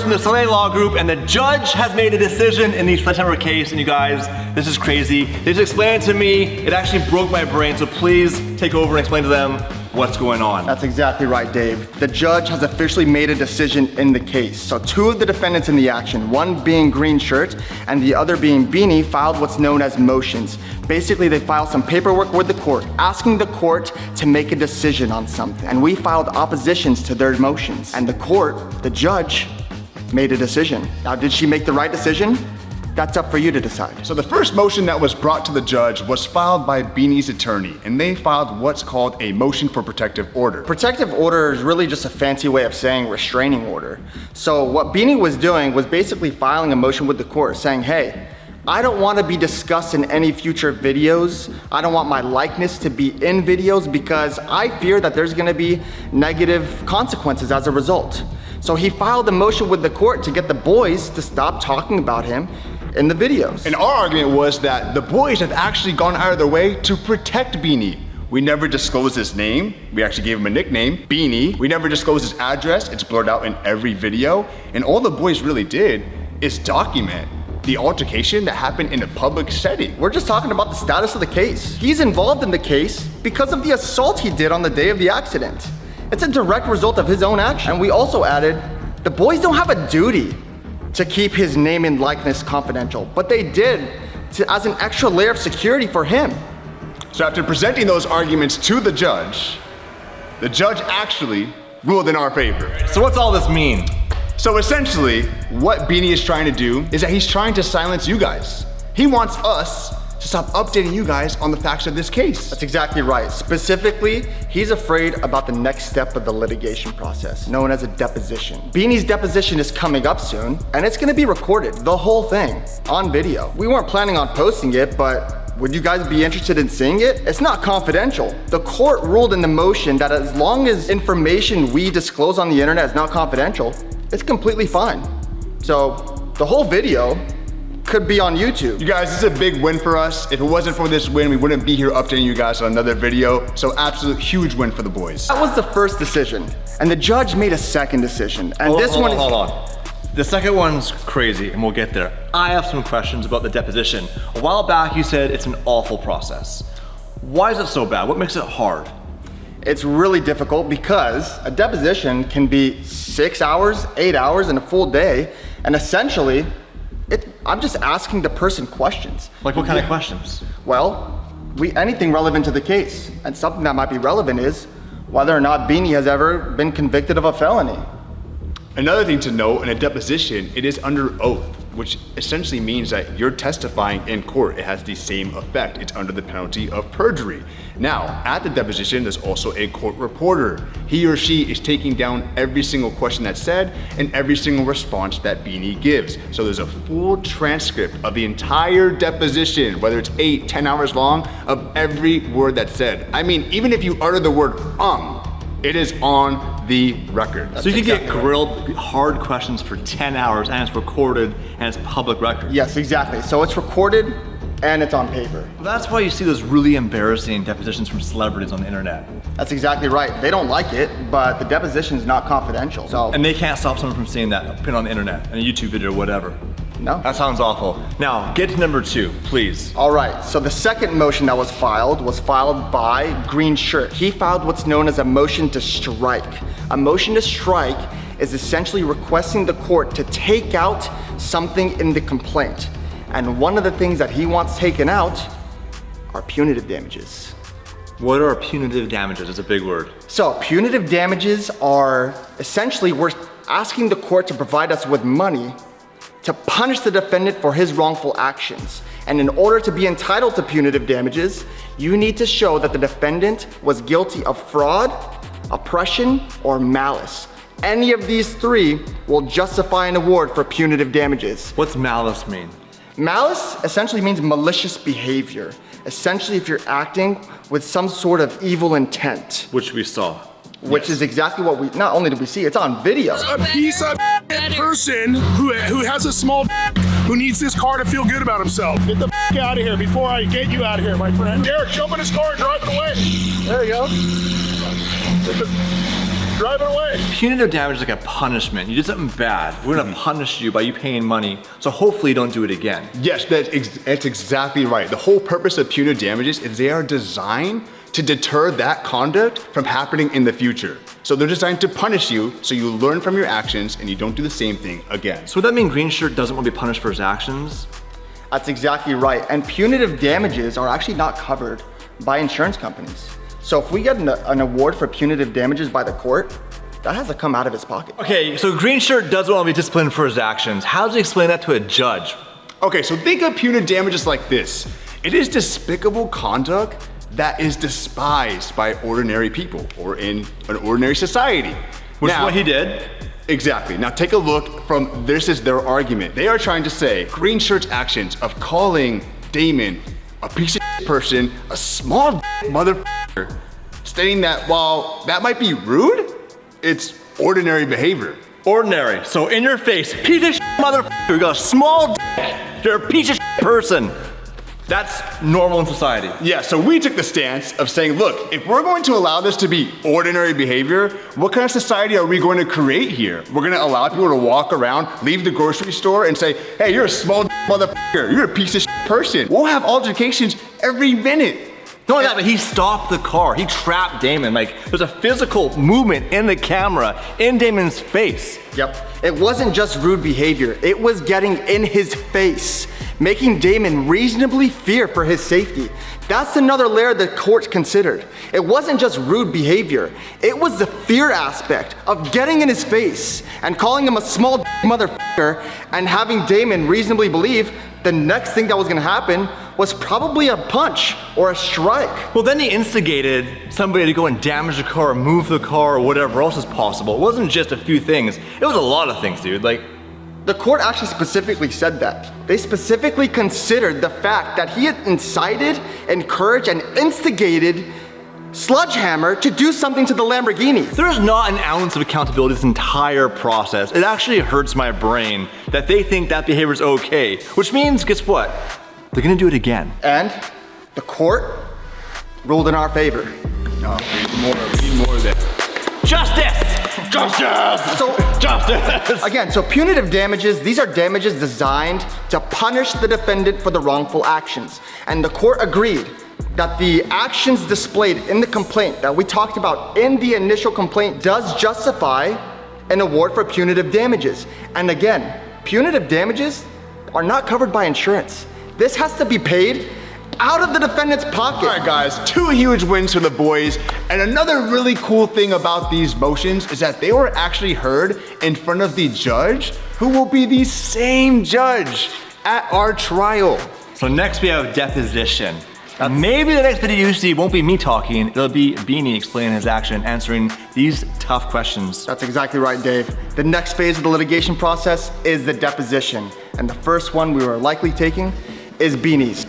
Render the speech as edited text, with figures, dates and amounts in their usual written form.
from the Soleil Law Group, and the judge has made a decision in the Sledgehammer case, and you guys, this is crazy. They just explained it to me, it actually broke my brain, so please take over and explain to them what's going on. That's exactly right, Dave. The judge has officially made a decision in the case. So two of the defendants in the action, one being Green Shirt and the other being Beanie, filed what's known as motions. Basically, they filed some paperwork with the court, asking the court to make a decision on something. And we filed oppositions to their motions. And the court, the judge, made a decision. Now, did she make the right decision? That's up for you to decide. So the first motion that was brought to the judge was filed by Beanie's attorney, and they filed what's called a motion for protective order. Protective order is really just a fancy way of saying restraining order. So what Beanie was doing was basically filing a motion with the court saying, hey, I don't want to be discussed in any future videos. I don't want my likeness to be in videos because I fear that there's going to be negative consequences as a result. So he filed a motion with the court to get the boys to stop talking about him in the videos. And our argument was that the boys have actually gone out of their way to protect Beanie. We never disclosed his name. We actually gave him a nickname, Beanie. We never disclosed his address. It's blurred out in every video. And all the boys really did is document the altercation that happened in a public setting. We're just talking about the status of the case. He's involved in the case because of the assault he did on the day of the accident. It's a direct result of his own action. And we also added, the boys don't have a duty to keep his name and likeness confidential, but they did as an extra layer of security for him. So after presenting those arguments to the judge actually ruled in our favor. So what's all this mean? So essentially, what Beanie is trying to do is that he's trying to silence you guys. He wants us to stop updating you guys on the facts of this case. That's exactly right. Specifically, he's afraid about the next step of the litigation process, known as a deposition. Beanie's deposition is coming up soon, and it's gonna be recorded, the whole thing, on video. We weren't planning on posting it, but would you guys be interested in seeing it? It's not confidential. The court ruled in the motion that as long as information we disclose on the internet is not confidential, it's completely fine. So the whole video could be on YouTube. You guys, this is a big win for us. If it wasn't for this win, we wouldn't be here updating you guys on another video. So absolute huge win for the boys. That was the first decision, and the judge made a second decision. And Hold on. The second one's crazy, and we'll get there. I have some questions about the deposition. A while back, you said it's an awful process. Why is it so bad? What makes it hard? It's really difficult because a deposition can be 6 hours, 8 hours, and a full day, and essentially, I'm just asking the person questions. Like what kind of questions? Well, anything relevant to the case. And something that might be relevant is whether or not Beanie has ever been convicted of a felony. Another thing to note, in a deposition, it is under oath, which essentially means that you're testifying in court. It has the same effect. It's under the penalty of perjury. Now, at the deposition, there's also a court reporter. He or she is taking down every single question that's said and every single response that Beanie gives. So there's a full transcript of the entire deposition, whether it's 8, 10 hours long, of every word that's said. I mean, even if you utter the word it is on the record. So you can get grilled hard questions for 10 hours and it's recorded and it's public record. Yes, exactly. So it's recorded and it's on paper. That's why you see those really embarrassing depositions from celebrities on the internet. That's exactly right. They don't like it, but the deposition is not confidential. So. And they can't stop someone from seeing that, put it on the internet, in a YouTube video or whatever. No. That sounds awful. Now, get to number 2, please. All right, so the second motion that was filed by Green Shirt. He filed what's known as a motion to strike. A motion to strike is essentially requesting the court to take out something in the complaint. And one of the things that he wants taken out are punitive damages. What are punitive damages? It's a big word. So punitive damages are essentially, we're asking the court to provide us with money to punish the defendant for his wrongful actions. And in order to be entitled to punitive damages, you need to show that the defendant was guilty of fraud, oppression, or malice. Any of these 3 will justify an award for punitive damages. What's malice mean? Malice essentially means malicious behavior. Essentially, if you're acting with some sort of evil intent. Which we saw. Which is exactly what not only did we see, it's on video. A piece of person who has a small who needs this car to feel good about himself. Get the out of here before I get you out of here, my friend. Derek, jump in his car and drive it away. There you go. driving away. Punitive damage is like a punishment. You did something bad. We're gonna punish you by you paying money, so hopefully you don't do it again. Yes, that's exactly right. The whole purpose of punitive damages is they are designed to deter that conduct from happening in the future. So they're designed to punish you so you learn from your actions and you don't do the same thing again. So would that mean Green Shirt doesn't want to be punished for his actions? That's exactly right. And punitive damages are actually not covered by insurance companies. So if we get an award for punitive damages by the court, that has to come out of his pocket. Okay, so Green Shirt doesn't want to be disciplined for his actions. How does he explain that to a judge? Okay, so think of punitive damages like this. It is despicable conduct that is despised by ordinary people or in an ordinary society. Which is what he did. Exactly. Now take a look from, this is their argument. They are trying to say Green Shirt's actions of calling Damon a piece of person, a small motherfucker, stating that while that might be rude, it's ordinary behavior. Ordinary. So in your face, piece of shit motherfucker, you got a small dick, you're a piece of shit person. That's normal in society. Yeah, so we took the stance of saying, look, if we're going to allow this to be ordinary behavior, what kind of society are we going to create here? We're gonna allow people to walk around, leave the grocery store and say, hey, you're a small motherfucker, you're a piece of shit person. We'll have altercations every minute. Not only that, but he stopped the car. He trapped Damon. Like, there's a physical movement in the camera, in Damon's face. Yep. It wasn't just rude behavior. It was getting in his face, making Damon reasonably fear for his safety. That's another layer the court considered. It wasn't just rude behavior. It was the fear aspect of getting in his face and calling him a small motherfucker and having Damon reasonably believe the next thing that was gonna happen was probably a punch or a strike. Well, then he instigated somebody to go and damage the car, move the car, or whatever else is possible. It wasn't just a few things. It was a lot of things, dude. Like, the court actually specifically said that. They specifically considered the fact that he had incited, encouraged, and instigated Sledgehammer to do something to the Lamborghini. there is not an ounce of accountability this entire process. It actually hurts my brain that they think that behavior is okay, which means, guess what? They're gonna do it again. And the court ruled in our favor. No, we need more of that. Justice! Justice! So, Justice! again, so punitive damages, these are damages designed to punish the defendant for the wrongful actions. And the court agreed that the actions displayed in the complaint that we talked about in the initial complaint does justify an award for punitive damages. And again, punitive damages are not covered by insurance. This has to be paid out of the defendant's pocket. All right, guys, 2 huge wins for the boys. And another really cool thing about these motions is that they were actually heard in front of the judge, who will be the same judge at our trial. So next we have deposition. Maybe the next video you see won't be me talking, it'll be Beanie explaining his action, answering these tough questions. That's exactly right, Dave. The next phase of the litigation process is the deposition. And the first one we were likely taking is Beanie's.